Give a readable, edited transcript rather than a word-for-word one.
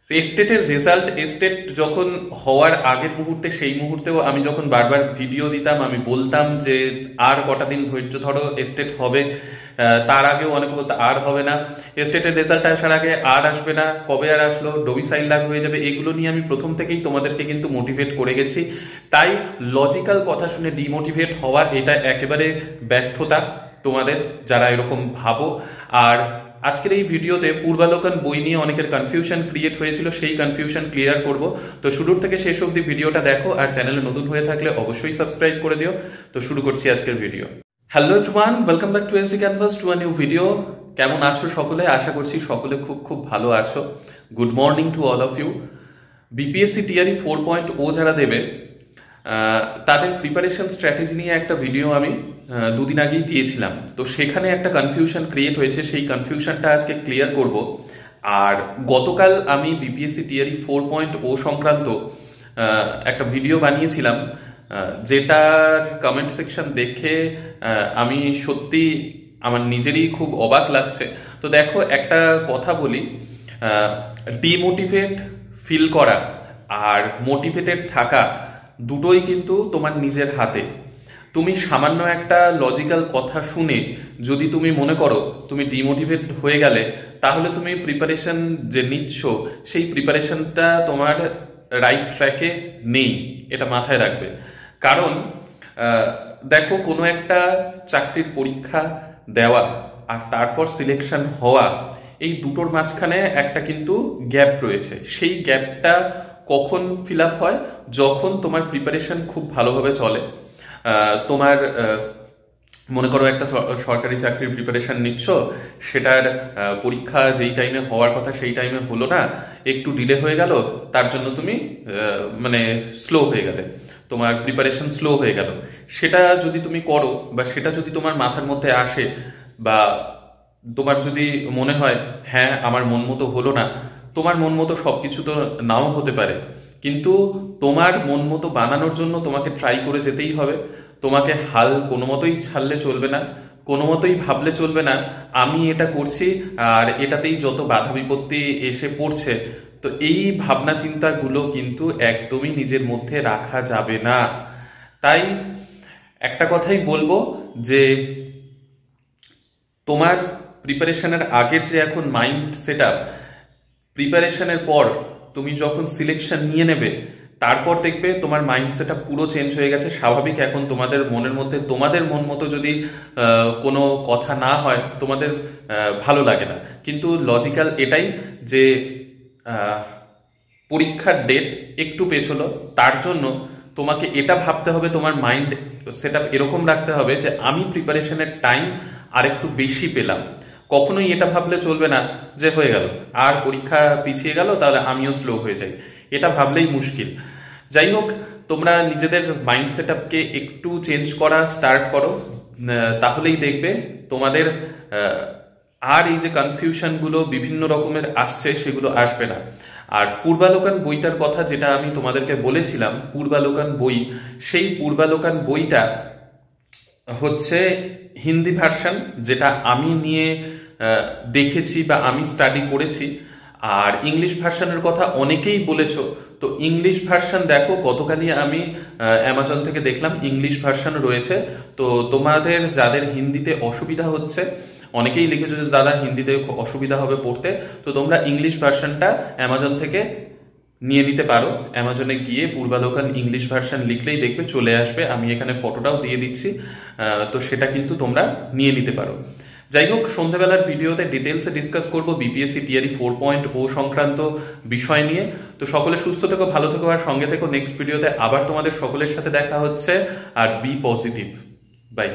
স্টেটের result, state যখন হওয়ার আগের মুহূর্তে, সেই মুহূর্তেও আমি যখন বারবার ভিডিও দিতাম, আমি বলতাম যে আর কটা দিন ধৈর্য ধরো, স্টেট হবে। তার আগেও অনেকে বলতো আর হবে না, স্টেটের রেজাল্ট আসার আগে আর আসবে না, কবে আর আসলো, ডোমিসাইল লাগু হয়ে যাবে। এগুলো নিয়ে আমি প্রথম থেকেই তোমাদেরকে কিন্তু মোটিভেট করে গেছি। তাই লজিক্যাল কথা শুনে ডিমোটিভেট হওয়া এটা একেবারে ব্যর্থতা তোমাদের, যারা এরকম ভাবো। আর আজকের এই ভিডিওতে পূর্বালোকান বই নিয়ে অনেকের কনফিউশন ক্রিয়েট হয়েছিল, সেই কনফিউশন ক্লিয়ার করব। তো শুরুর থেকে শেষ অবধি ভিডিওটা দেখো, আর চ্যানেলে নতুন হয়ে থাকলে অবশ্যই সাবস্ক্রাইব করে দিও। তো শুরু করছি আজকের video. Hello everyone, welcome back to AC canvas, to a new video. কেমন আছো সকলে? আশা করছি সকলে খুব খুব ভালো আছো। Good morning to all of you. BPSC TRE 4.0 যারা দেবে তাদের প্রিপারেশন স্ট্র্যাটেজি নিয়ে একটা ভিডিও আমি দুদিন আগেই দিয়েছিলাম। তো সেখানে একটা কনফিউশন ক্রিয়েট হয়েছে, সেই কনফিউশনটা আজকে ক্লিয়ার করব। আর গতকাল আমি বিপিএসসি টিআরই 4.0 সংক্রান্ত একটা ভিডিও বানিয়েছিলাম, যেটার কমেন্ট সেকশন দেখে আমি সত্যি আমার নিজেরই খুব অবাক লাগছে। তো দেখো, একটা কথা বলি, ডিমোটিভেট ফিল করা আর মোটিভেটেড থাকা দুটোই কিন্তু তোমার নিজের হাতে। তুমি সামান্য একটা লজিক্যাল কথা শুনে যদি তুমি মনে করো তুমি ডিমোটিভেট হয়ে গেলে, তাহলে তুমি প্রিপারেশন যে নিচ্ছ সেই প্রিপারেশনটা তোমার রাইট ট্র্যাকে নেই, এটা মাথায় রাখবে। কারণ দেখো, কোনো একটা চাকরির পরীক্ষা দেওয়া আর তারপর সিলেকশন হওয়া, এই দুটোর মাঝখানে একটা কিন্তু গ্যাপ রয়েছে। সেই গ্যাপটা কখন ফিল আপ হয়? যখন তোমার প্রিপারেশন খুব ভালোভাবে চলে। তোমার মনে করো একটা সরকারি চাকরির প্রিপারেশন নিচ্ছ, সেটার পরীক্ষা যেই টাইমে হওয়ার কথা সেই টাইমে হলো না, একটু ডিলে হয়ে গেল, তার জন্য তুমি মানে স্লো হয়ে গেলে, তোমার প্রিপারেশন স্লো হয়ে গেল। সেটা যদি তুমি করো বা সেটা যদি তোমার মাথার মধ্যে আসে, বা তোমার যদি মনে হয় হ্যাঁ আমার মন মতো হলো না, তোমার মন মতো সবকিছু তো নাও হতে পারে, কিন্তু তোমার মন মতো বানানোর জন্য তোমাকে ট্রাই করে যেতেই হবে। তোমাকে হাল কোনো মতোই ছাড়লে চলবে না, কোনো মতোই ভাবলে চলবে না আমি এটা করছি আর এটাতেই যত বাধা বিপত্তি এসে পড়ছে। তো এই ভাবনা চিন্তাগুলো কিন্তু একদমই নিজের মধ্যে রাখা যাবে না। তাই একটা কথাই বলবো যে তোমার প্রিপারেশনের আগের যে এখন মাইন্ড সেট আপ, প্রিপারেশনের পর তুমি যখন সিলেকশন নিয়ে নেবে, তারপর দেখবে তোমার মাইন্ড সেট আপ পুরো চেঞ্জ হয়ে গেছে। স্বাভাবিক, এখন তোমাদের মনের মধ্যে তোমাদের মন মতো যদি কোনো কথা না হয়, তোমাদের ভালো লাগে না। কিন্তু লজিক্যাল এটাই যে পরীক্ষার ডেট একটু পেছলো, তার জন্য তোমাকে এটা ভাবতে হবে, তোমার মাইন্ড সেট আপ এরকম রাখতে হবে যে আমি প্রিপারেশনের টাইম আর একটু বেশি পেলাম। কখনোই এটা ভাবলে চলবে না যে হয়ে গেল আর পরীক্ষা পিছিয়ে গেল তাহলে আমিও স্লো হয়ে যাই, এটা ভাবলেই মুশকিল। যাই হোক, তোমরা নিজেদের মাইন্ড সেট আপকে একটু চেঞ্জ করা স্টার্ট করো, তাহলেই দেখবে তোমাদের আর এই যে কনফিউশন গুলো বিভিন্ন রকমের আসছে সেগুলো আসবে না। আর পূর্বালোকান বইটার কথা যেটা আমি তোমাদেরকে বলেছিলাম, পূর্বালোকান বই, সেই পূর্বালোকান বইটা হচ্ছে হিন্দি ভার্সন, যেটা আমি নিয়ে দেখেছি বা আমি স্টাডি করেছি। আর ইংলিশ ভার্সনের কথা অনেকেই বলেছো, তো ইংলিশ ভার্সন দেখো, গতকালই আমি অ্যামাজন থেকে দেখলাম ইংলিশ ভার্সন রয়েছে। তো তোমাদের যাদের হিন্দিতে অসুবিধা হচ্ছে, অনেকেই লিখেছো যে দাদা হিন্দিতে অসুবিধা হবে পড়তে, তো তোমরা ইংলিশ ভার্সনটা অ্যামাজন থেকে নিয়ে নিতে পারো। অ্যামাজনে গিয়ে পূর্বালোকান ইংলিশ ভার্সন লিখলেই দেখবে চলে আসবে, আমি এখানে ফটোটাও দিয়ে দিচ্ছি। তো সেটা কিন্তু তোমরা নিয়ে নিতে পারো। যাই হোক, সন্ধ্যাবেলার ভিডিওতে ডিটেলসে ডিসকাস করবো বিপিএসসি টিআরই 4.0 সংক্রান্ত বিষয় নিয়ে। তো সকলে সুস্থ থেকো, ভালো থেকো, আর সঙ্গে থেকো। নেক্সট ভিডিওতে আবার তোমাদের সকলের সাথে দেখা হচ্ছে। আর বি পজিটিভ। বাই।